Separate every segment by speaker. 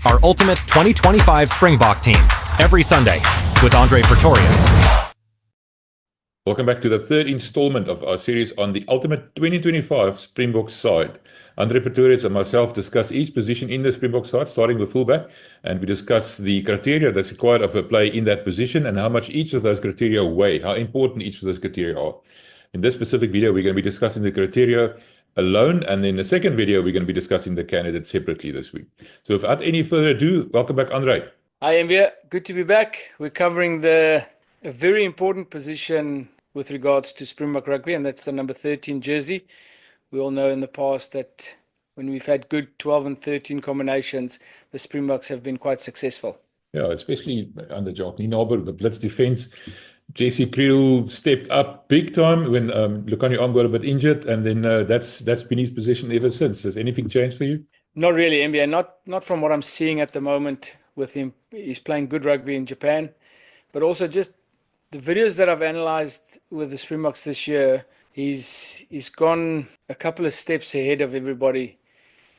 Speaker 1: our ultimate 2025 Springbok team, every Sunday with André Pretorius.
Speaker 2: Welcome back to the third installment of our series on the ultimate 2025 Springbok side. André Pretorius and myself discuss each position in the Springbok side, starting with fullback, and we discuss the criteria that's required of a play in that position and how much each of those criteria weigh, how important each of those criteria are. In this specific video, we're going to be discussing the criteria alone, and in the second video, we're going to be discussing the candidates separately this week. So without any further ado, welcome back, André.
Speaker 3: Hi, Envia. Good to be back. We're covering a very important position with regards to Springbok rugby, and that's the number 13 jersey. We all know in the past that when we've had good 12 and 13 combinations, the Springboks have been quite successful.
Speaker 2: Yeah, especially under Jacques Nienaber, the blitz defense. Jesse Kriel stepped up big time when Lukhanyo Am got a bit injured, and then that's been his position ever since. Has anything changed for you?
Speaker 3: Not really, NBA. Not from what I'm seeing at the moment with him. He's playing good rugby in Japan, but also just the videos that I've analyzed with the Springboks this year, he's gone a couple of steps ahead of everybody.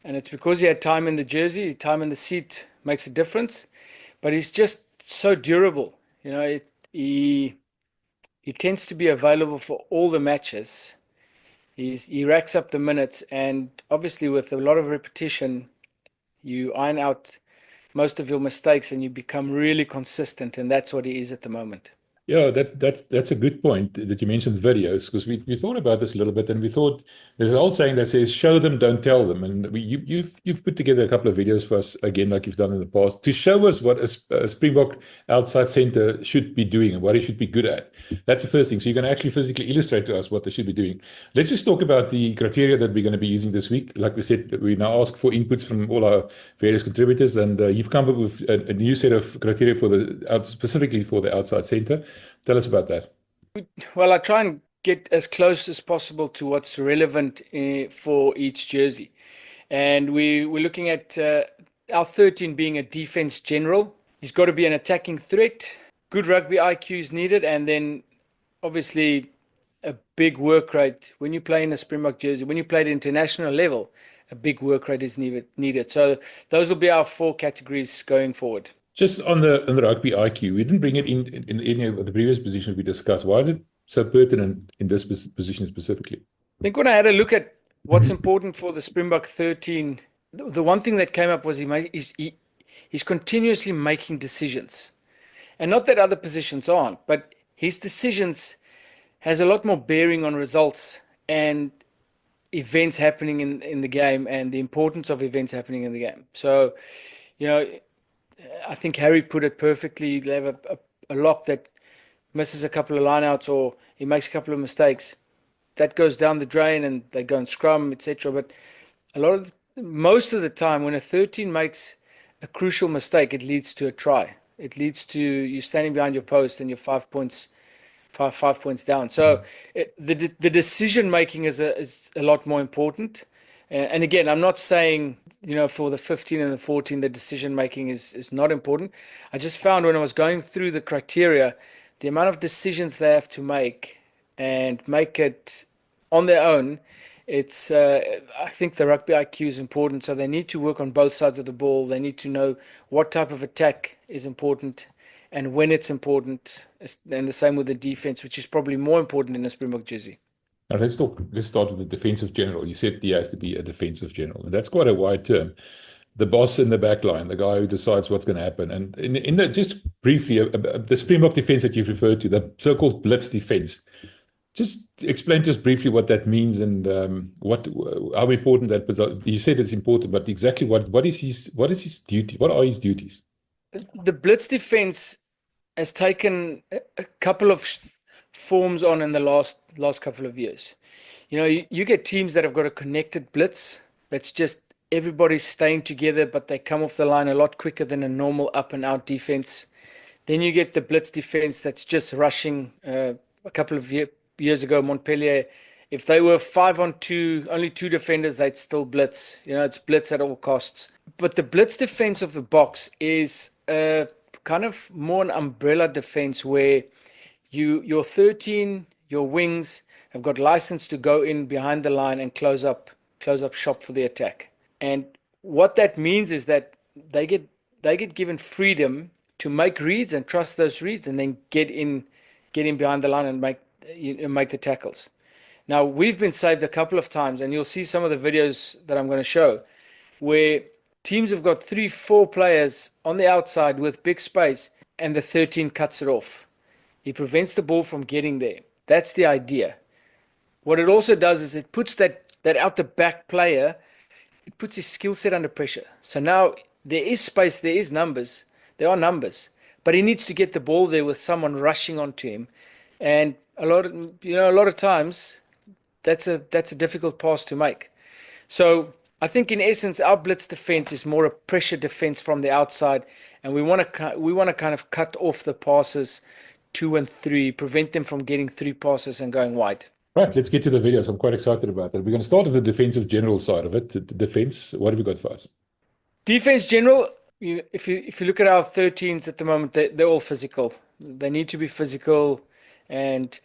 Speaker 3: And it's because he had time in the jersey, time in the seat makes a difference. But he's just so durable. You know, he tends to be available for all the matches. He racks up the minutes, and obviously with a lot of repetition, you iron out most of your mistakes and you become really consistent, and that's what he is at the moment.
Speaker 2: Yeah, that's a good point that you mentioned videos, because we thought about this a little bit, and we thought there's an old saying that says, show them, don't tell them. And you've put together a couple of videos for us, again, like you've done in the past, to show us what a Springbok outside centre should be doing and what he should be good at. That's the first thing. So you're going to actually physically illustrate to us what they should be doing. Let's just talk about the criteria that we're going to be using this week. Like we said, we now ask for inputs from all our various contributors, and you've come up with a new set of criteria specifically for the outside centre. Tell us about that.
Speaker 3: Well, I try and get as close as possible to what's relevant for each jersey. And we're looking at our 13 being a defense general. He's got to be an attacking threat. Good rugby IQ is needed. And then obviously a big work rate. When you play in a Springbok jersey, when you play at international level, a big work rate is needed. So those will be our four categories going forward.
Speaker 2: Just on the rugby IQ, we didn't bring it in any of the previous positions we discussed. Why is it so pertinent in this position specifically?
Speaker 3: I think when I had a look at what's important for the Springbok 13, the one thing that came up was he's continuously making decisions. And not that other positions aren't, but his decisions has a lot more bearing on results and events happening in the game, and the importance of events happening in the game. So, you know, I think Harry put it perfectly. They have a lock that misses a couple of lineouts, or he makes a couple of mistakes. That goes down the drain and they go and scrum, etc. But most of the time, when a 13 makes a crucial mistake, it leads to a try. It leads to you standing behind your post and you're 5 points down. So the decision making is a lot more important. And again, I'm not saying, you know, for the 15 and the 14, the decision making is not important. I just found when I was going through the criteria, the amount of decisions they have to make and make it on their own, I think the rugby IQ is important. So they need to work on both sides of the ball. They need to know what type of attack is important and when it's important. And the same with the defense, which is probably more important in a Springbok jersey.
Speaker 2: Now let's start with the defensive general. You said he has to be a defensive general, and that's quite a wide term. The boss in the backline, the guy who decides what's going to happen. And just briefly, the Springbok defense that you've referred to, the so-called blitz defense. Just explain to us briefly what that means and how important that. But you said it's important, but exactly what is his duty? What are his duties?
Speaker 3: The blitz defense has taken a couple of forms on in the last couple of years. You know, you get teams that have got a connected blitz that's just everybody's staying together, but they come off the line a lot quicker than a normal up and out defense. Then you get the blitz defense that's just rushing. A couple of years ago, Montpellier, if they were 5-on-2, only two defenders, they'd still blitz. You know, it's blitz at all costs. But the blitz defense of the box is kind of more an umbrella defense where your 13, your wings have got license to go in behind the line and close up shop for the attack. And what that means is that they get given freedom to make reads and trust those reads, and then get in behind the line and make the tackles. Now, we've been saved a couple of times, and you'll see some of the videos that I'm going to show where teams have got 3-4 players on the outside with big space, and the 13 cuts it off. He prevents the ball from getting there. That's the idea. What it also does is it puts that out the back player, it puts his skill set under pressure. So now there is space, there are numbers, but he needs to get the ball there with someone rushing onto him. And a lot of times that's a difficult pass to make. So I think in essence, our blitz defense is more a pressure defense from the outside, and we want to kind of cut off the passes 2 and 3, prevent them from getting 3 passes and going wide.
Speaker 2: Right, let's get to the videos. I'm quite excited about that. We're going to start with the defensive general side of it. The defense, what have you got for us?
Speaker 3: Defense general, if you look at our 13s at the moment, they're all physical. They need to be physical, and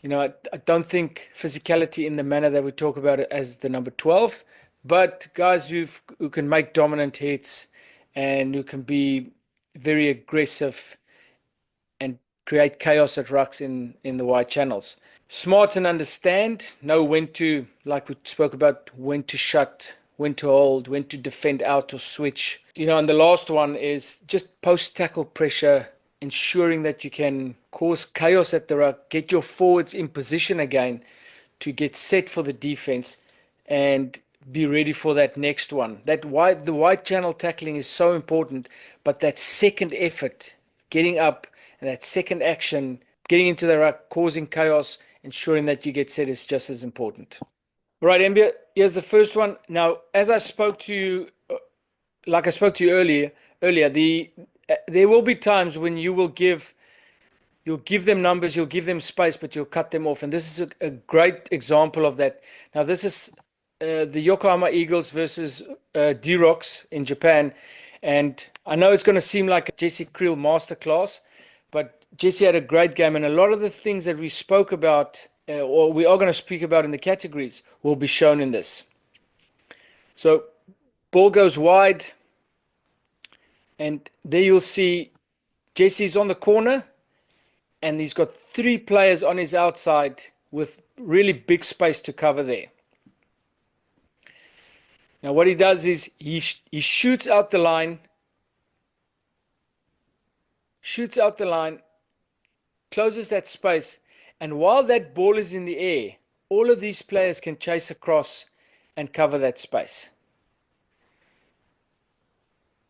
Speaker 3: I don't think physicality in the manner that we talk about it as the number 12, but guys who can make dominant hits and who can be very aggressive and create chaos at rucks in the wide channels. Smart and understand, know when to, like we spoke about, when to shut, when to hold, when to defend out or switch. And the last one is just post-tackle pressure, ensuring that you can cause chaos at the ruck, get your forwards in position again to get set for the defense and be ready for that next one. The wide channel tackling is so important, but that second effort, getting up, and that second action, getting into the ruck, causing chaos, ensuring that you get set is just as important. Right, Mbia, here's the first one. Now, as I spoke to you, earlier, there will be times when you'll give them numbers, you'll give them space, but you'll cut them off. And this is a great example of that. Now, this is the Yokohama Eagles versus D-Rocks in Japan. And I know it's going to seem like a Jesse Creel masterclass, but Jesse had a great game, and a lot of the things that we spoke about, or we are going to speak about in the categories, will be shown in this. So, ball goes wide, and there you'll see Jesse's on the corner, and he's got 3 players on his outside with really big space to cover there. Now, what he does is he shoots out the line, closes that space, and while that ball is in the air, all of these players can chase across and cover that space.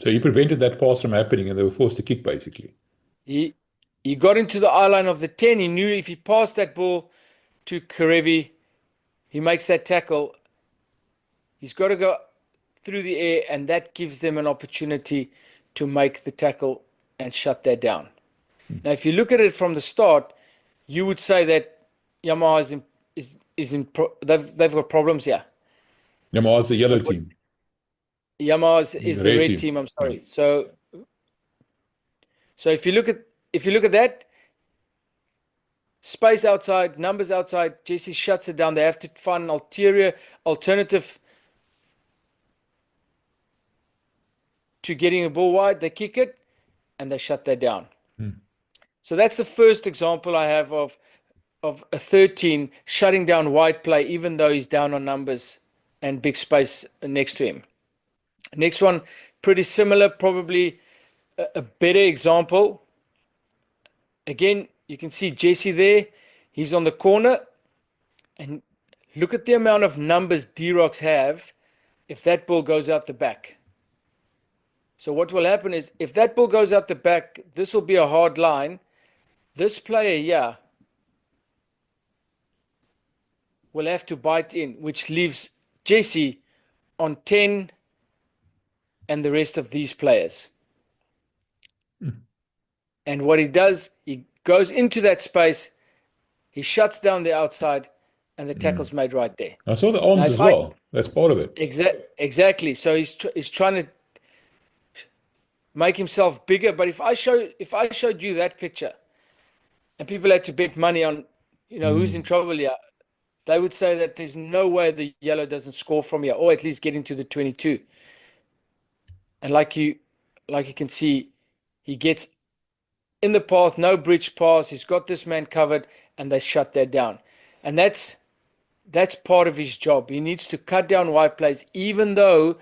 Speaker 2: So he prevented that pass from happening, and they were forced to kick, basically.
Speaker 3: He got into the eye line of the 10. He knew if he passed that ball to Karevi, he makes that tackle. He's got to go through the air, and that gives them an opportunity to make the tackle and shut that down. Now, if you look at it from the start, you would say that Yamaha they've got problems here.
Speaker 2: Yamaha's the yellow team.
Speaker 3: Yamaha is the red team. I'm sorry. So if you look at that, space outside, numbers outside, Jesse shuts it down. They have to find an alternative to getting a ball wide. They kick it, and they shut that down. So that's the first example I have of a 13 shutting down wide play, even though he's down on numbers and big space next to him. Next one, pretty similar, probably a better example. Again, you can see Jesse there. He's on the corner. And look at the amount of numbers D-Rocks have if that ball goes out the back. So what will happen is, if that ball goes out the back, this will be a hard line. This player here will have to bite in, which leaves Jesse on 10 and the rest of these players. And what he does, he goes into that space, he shuts down the outside, and the tackle's made right there.
Speaker 2: I saw the arms as well. That's part of it.
Speaker 3: Exactly. So he's trying to make himself bigger. But if I showed you that picture, and people had to bet money on, who's in trouble here, they would say that there's no way the yellow doesn't score from here, or at least get into the 22. And like you can see, he gets in the path, no bridge pass. He's got this man covered, and they shut that down. And that's part of his job. He needs to cut down wide plays, even though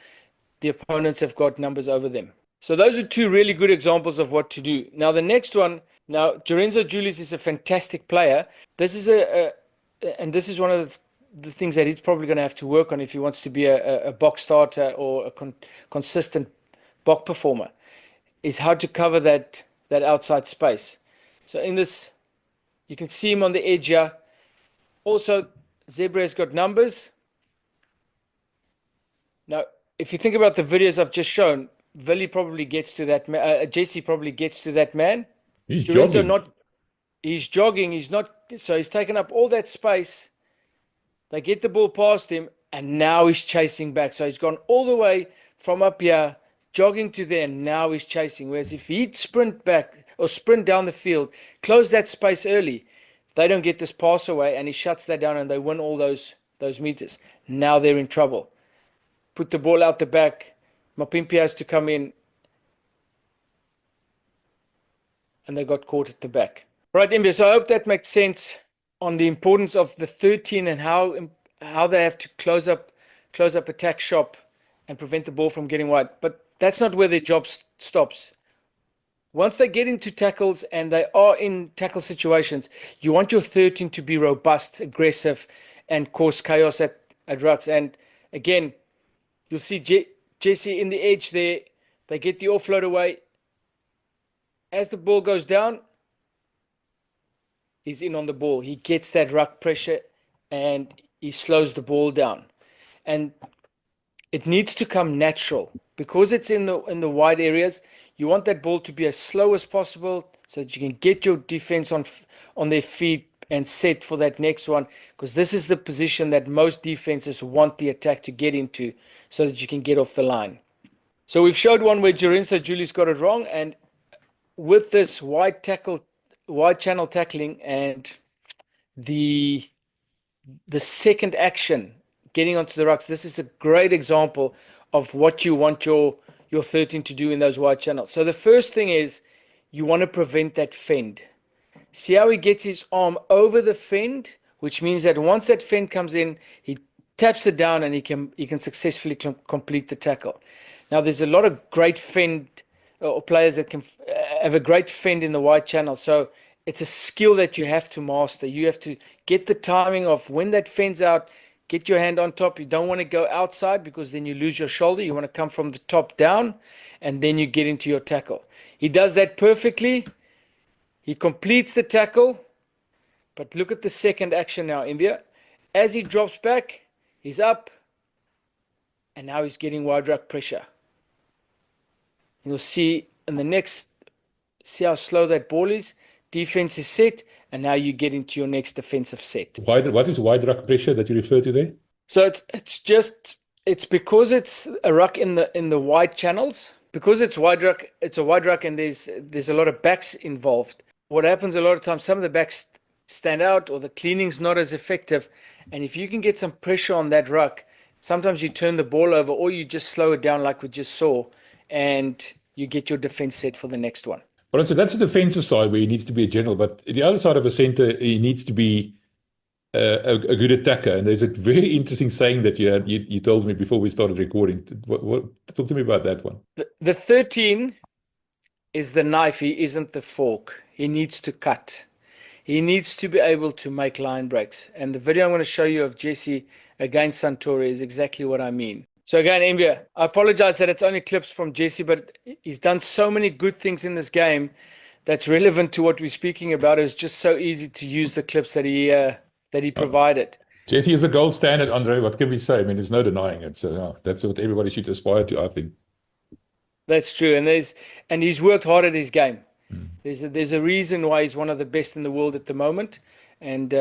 Speaker 3: the opponents have got numbers over them. So those are two really good examples of what to do. Now the next one, now Lorenzo Julius is a fantastic player. This is and this is one of the things that he's probably going to have to work on if he wants to be a Bok starter or a consistent Bok performer, is how to cover that outside space. So in this, you can see him on the edge here. Also, Zebra has got numbers. Now, if you think about the videos I've just shown, Willie probably gets to that. Jesse probably gets to that man.
Speaker 2: He's
Speaker 3: Lorenzo
Speaker 2: jogging.
Speaker 3: He's jogging. He's not. So he's taken up all that space. They get the ball past him, and now he's chasing back. So he's gone all the way from up here, jogging to there, and now he's chasing. Whereas if he'd sprint back or sprint down the field, close that space early, they don't get this pass away, and he shuts that down, and they win all those meters. Now they're in trouble. Put the ball out the back. Mapimpi has to come in, and they got caught at the back. Right, MB, so I hope that makes sense on the importance of the 13 and how they have to close up attack shop and prevent the ball from getting wide. But that's not where their job stops. Once they get into tackles and they are in tackle situations, you want your 13 to be robust, aggressive, and cause chaos at rucks. And again, you'll see Jesse in the edge there. They get the offload away. As the ball goes down, he's in on the ball. He gets that ruck pressure and he slows the ball down. And it needs to come natural because it's in the wide areas. You want that ball to be as slow as possible so that you can get your defense on their feet and set for that next one, because this is the position that most defenses want the attack to get into so that you can get off the line. So we've showed one where Lorenzo Julius got it wrong, and with this wide channel tackling and the second action getting onto the rucks, this is a great example of what you want your 13 to do in those wide channels. So the first thing is you want to prevent that fend. See how he gets his arm over the fend, which means that once that fend comes in, he taps it down and he can successfully complete the tackle. Now there's a lot of great fend or players that can have a great fend in the wide channel. So it's a skill that you have to master. You have to get the timing of when that fend's out, get your hand on top. You don't want to go outside because then you lose your shoulder. You want to come from the top down and then you get into your tackle. He does that perfectly. He completes the tackle. But look at the second action now, India. As he drops back, he's up. And now he's getting wide ruck pressure. You'll see in the next, see how slow that ball is. Defense is set, and now you get into your next defensive set.
Speaker 2: What is wide ruck pressure that you refer to there?
Speaker 3: So it's because it's a ruck in the wide channels. Because it's wide ruck, it's a wide ruck, and there's a lot of backs involved. What happens a lot of times, some of the backs stand out, or the cleaning's not as effective. And if you can get some pressure on that ruck, sometimes you turn the ball over, or you just slow it down like we just saw, and you get your defense set for the next one.
Speaker 2: Well, so that's the defensive side where he needs to be a general, but the other side of a center, he needs to be a good attacker. And there's a very interesting saying that you told me before we started recording. Talk to me about that one.
Speaker 3: The 13 is the knife. He isn't the fork. He needs to cut. He needs to be able to make line breaks. And the video I'm going to show you of Jesse against Santori is exactly what I mean. So again, Mbia, I apologize that it's only clips from Jesse, but he's done so many good things in this game that's relevant to what we're speaking about. It's just so easy to use the clips that he provided.
Speaker 2: Jesse is the gold standard, Andre. What can we say? I mean, there's no denying it. So that's what everybody should aspire to, I think. That's
Speaker 3: true. And he's worked hard at his game. There's a reason why he's one of the best in the world at the moment. And,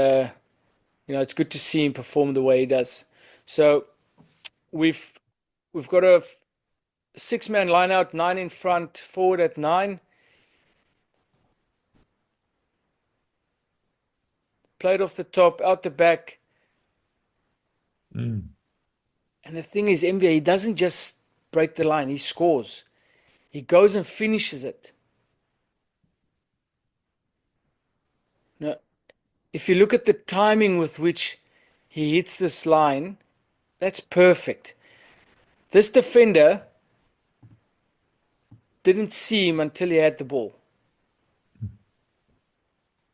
Speaker 3: it's good to see him perform the way he does. So we've got a 6-man line out, 9 in front, forward at 9. Played off the top, out the back. And the thing is, MVA, he doesn't just break the line, he scores. He goes and finishes it. Now, if you look at the timing with which he hits this line, that's perfect. This defender didn't see him until he had the ball.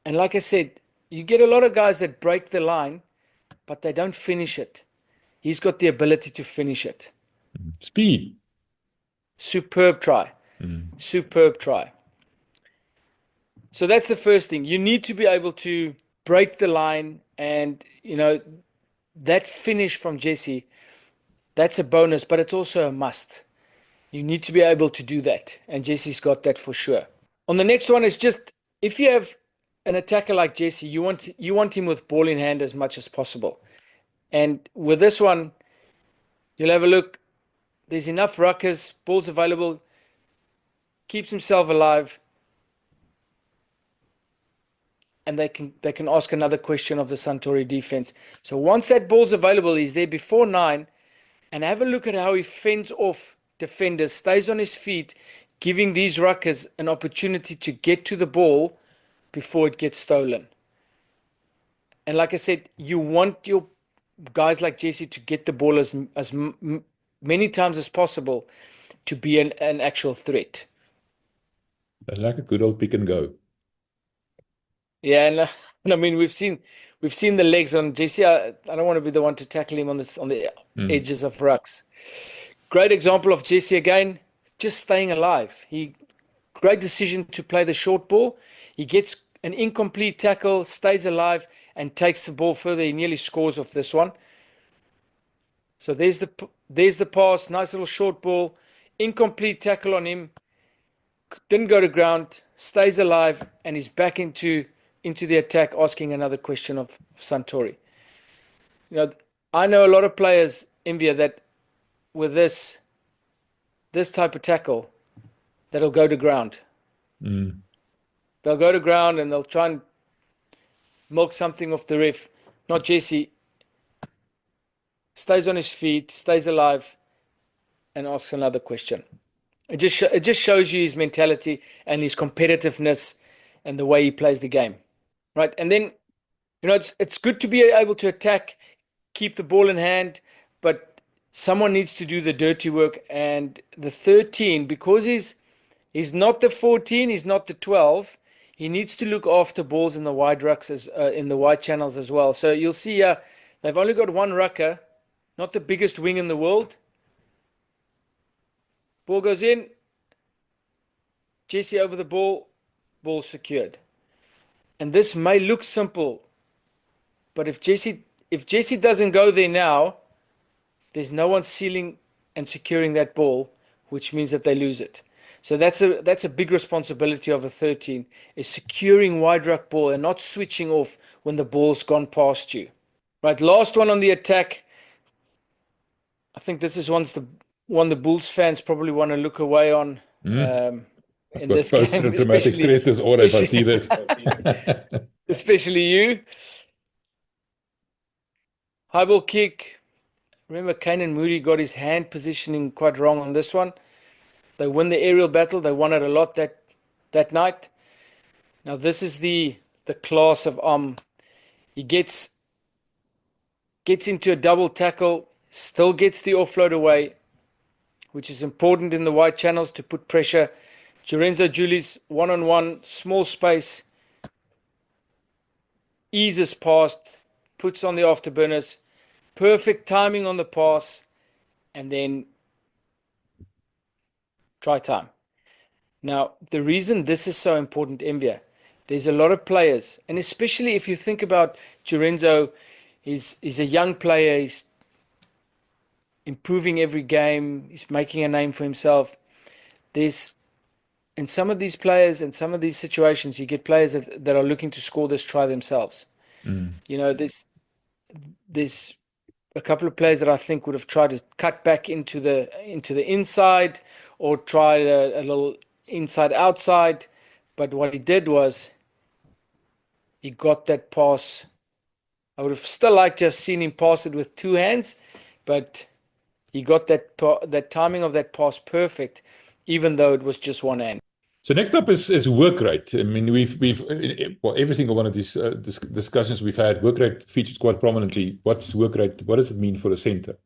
Speaker 3: And like I said, you get a lot of guys that break the line, but they don't finish it. He's got the ability to finish it.
Speaker 2: Speed.
Speaker 3: Superb try. Superb try. So that's the first thing. You need to be able to break the line, and that finish from Jesse, that's a bonus, but it's also a must. You need to be able to do that, and Jesse's got that for sure. On the next one is just, if you have an attacker like Jesse, you want him with ball in hand as much as possible. And with this one, you'll have a look. There's enough ruckers, balls available, keeps himself alive, and they can ask another question of the Suntory defense. So once that ball's available, he's there before 9, and have a look at how he fends off defenders, stays on his feet, giving these ruckers an opportunity to get to the ball before it gets stolen. And like I said, you want your guys like Jesse to get the ball as many times as possible to be an actual threat.
Speaker 2: I like a good old pick and go.
Speaker 3: Yeah, and I mean we've seen the legs on Jesse. I don't want to be the one to tackle him on the edges of rucks. Great example of Jesse again, just staying alive. Great decision to play the short ball. He gets an incomplete tackle, stays alive, and takes the ball further. He nearly scores off this one. So there's the pass, nice little short ball, incomplete tackle on him, didn't go to ground, stays alive, and he's back into the attack, asking another question of Suntory. I know a lot of players, Envia, that with this type of tackle, that'll go to ground. They'll go to ground and they'll try and milk something off the ref. Not Jesse. Stays on his feet, stays alive, and asks another question. It just shows you his mentality and his competitiveness and the way he plays the game, right? And then, it's good to be able to attack, keep the ball in hand, but someone needs to do the dirty work. And the 13, because he's not the 14, he's not the 12. He needs to look after balls in the wide rucks in the wide channels as well. So you'll see here, they've only got one rucker, not the biggest wing in the world. Ball goes in. Jesse over the ball secured. And this may look simple, but if Jesse doesn't go there now, there's no one sealing and securing that ball, which means that they lose it. So that's a big responsibility of a 13, is securing wide ruck ball and not switching off when the ball's gone past you. Right, last one on the attack. I think this is one the Bulls fans probably want to look away on in this game.
Speaker 2: Post-traumatic stress disorder if I see this.
Speaker 3: Especially you. High ball kick. Remember, Kane Moody got his hand positioning quite wrong on this one. They win the aerial battle. They won it a lot that night. Now this is the class of he gets into a double tackle, still gets the offload away, which is important in the wide channels to put pressure. Lorenzo Julius, one-on-one, small space, eases past, puts on the afterburners, perfect timing on the pass, and then try time. Now, the reason this is so important, Envia, there's a lot of players, and especially if you think about Lorenzo, he's a young player, he's improving every game, he's making a name for himself. In some of these players and some of these situations, you get players that are looking to score this try themselves. There's a couple of players that I think would have tried to cut back into the inside or tried a little inside outside, but what he did was he got that pass. I would have still liked to have seen him pass it with two hands, but he got that timing of that pass perfect even though it was just one hand.
Speaker 2: So next up is work rate. I mean, well, every single one of these discussions we've had, work rate featured quite prominently. What's work rate? What does it mean for a center?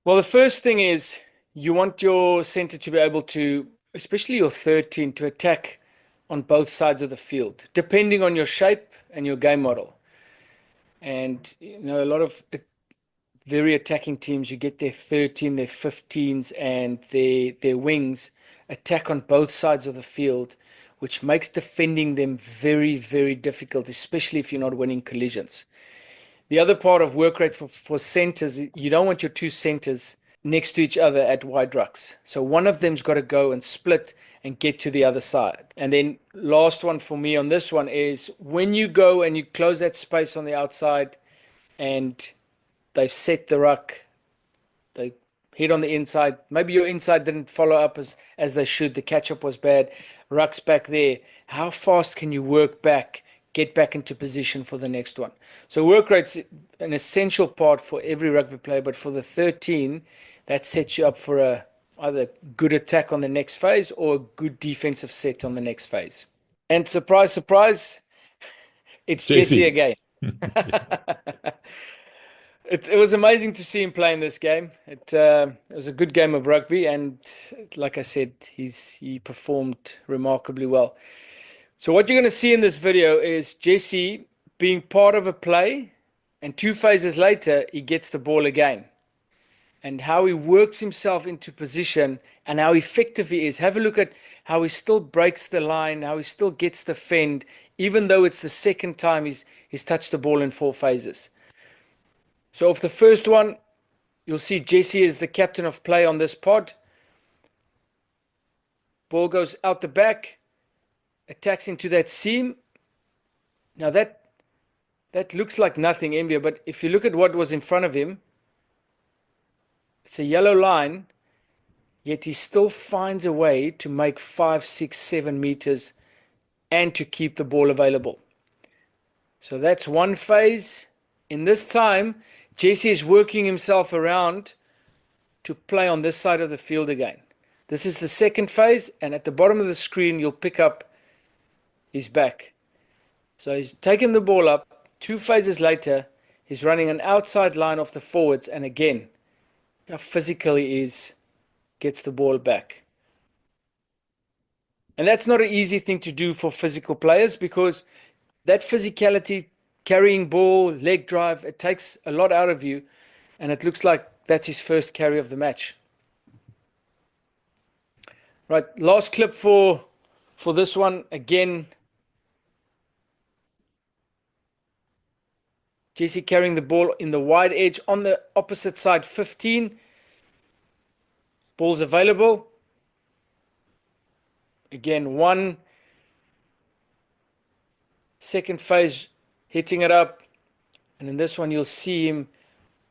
Speaker 3: Well, the first thing is you want your center to be able to, especially your 13, to attack on both sides of the field, depending on your shape and your game model. And, a lot of very attacking teams, you get their 13, their 15s, and their wings attack on both sides of the field, which makes defending them very, very difficult, especially if you're not winning collisions. The other part of work rate for centers, you don't want your two centers next to each other at wide rucks. So one of them's got to go and split and get to the other side. And then last one for me on this one is when you go and you close that space on the outside and they've set the ruck, they hit on the inside, maybe your inside didn't follow up as they should, the catch-up was bad, ruck's back there, how fast can you work back, get back into position for the next one? So work rate's an essential part for every rugby player, but for the 13, that sets you up for either good attack on the next phase or a good defensive set on the next phase. And surprise, surprise, it's Jesse again. It was amazing to see him play in this game. It was a good game of rugby, and like I said, he performed remarkably well. So what you're going to see in this video is Jesse being part of a play, and 2 phases later, he gets the ball again. And how he works himself into position and how effective he is. Have a look at how he still breaks the line, how he still gets the fend, even though it's the second time he's touched the ball in 4 phases. So of the first one, you'll see Jesse is the captain of play on this pod. Ball goes out the back, attacks into that seam. Now that looks like nothing, Envia, but if you look at what was in front of him, it's a yellow line, yet he still finds a way to make 5, 6, 7 meters and to keep the ball available. So that's one phase. In this time, Jesse is working himself around to play on this side of the field again. This is the second phase, and at the bottom of the screen, you'll pick up his back. So he's taken the ball up. 2 phases later, he's running an outside line off the forwards, and again, how physical he is, gets the ball back. And that's not an easy thing to do for physical players, because that physicality, carrying ball, leg drive, it takes a lot out of you, and it looks like that's his first carry of the match. Right, last clip for this one. Again, Jesse carrying the ball in the wide edge on the opposite side, 15. Ball's available. Again, 1 second phase, hitting it up. And in this one, you'll see him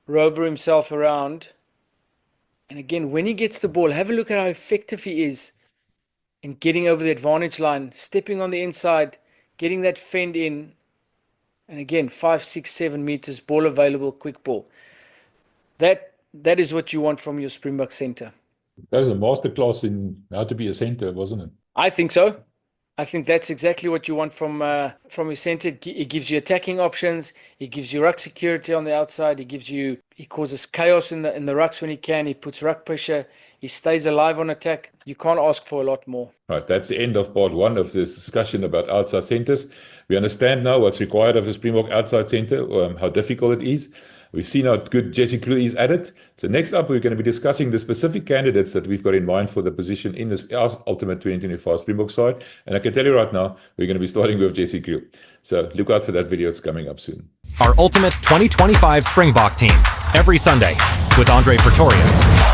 Speaker 3: rover himself around. And again, when he gets the ball, have a look at how effective he is in getting over the advantage line, stepping on the inside, getting that fend in. And again, 5, 6, 7 meters, ball available, quick ball. That is what you want from your Springbok center.
Speaker 2: That was a masterclass in how to be a center, wasn't it?
Speaker 3: I think so. I think that's exactly what you want from your center. It gives you attacking options. It gives you ruck security on the outside. He causes chaos in the rucks when he can. He puts ruck pressure. He stays alive on attack. You can't ask for a lot more.
Speaker 2: Right, that's the end of part 1 of this discussion about outside centers. We understand now what's required of a Springbok outside center, how difficult it is. We've seen how good Jesse Crew is at it. So next up, we're going to be discussing the specific candidates that we've got in mind for the position in this Ultimate 2025 Springbok side. And I can tell you right now, we're going to be starting with Jesse Crew. So look out for that video. It's coming up soon.
Speaker 1: Our Ultimate 2025 Springbok team every Sunday with André Pretorius.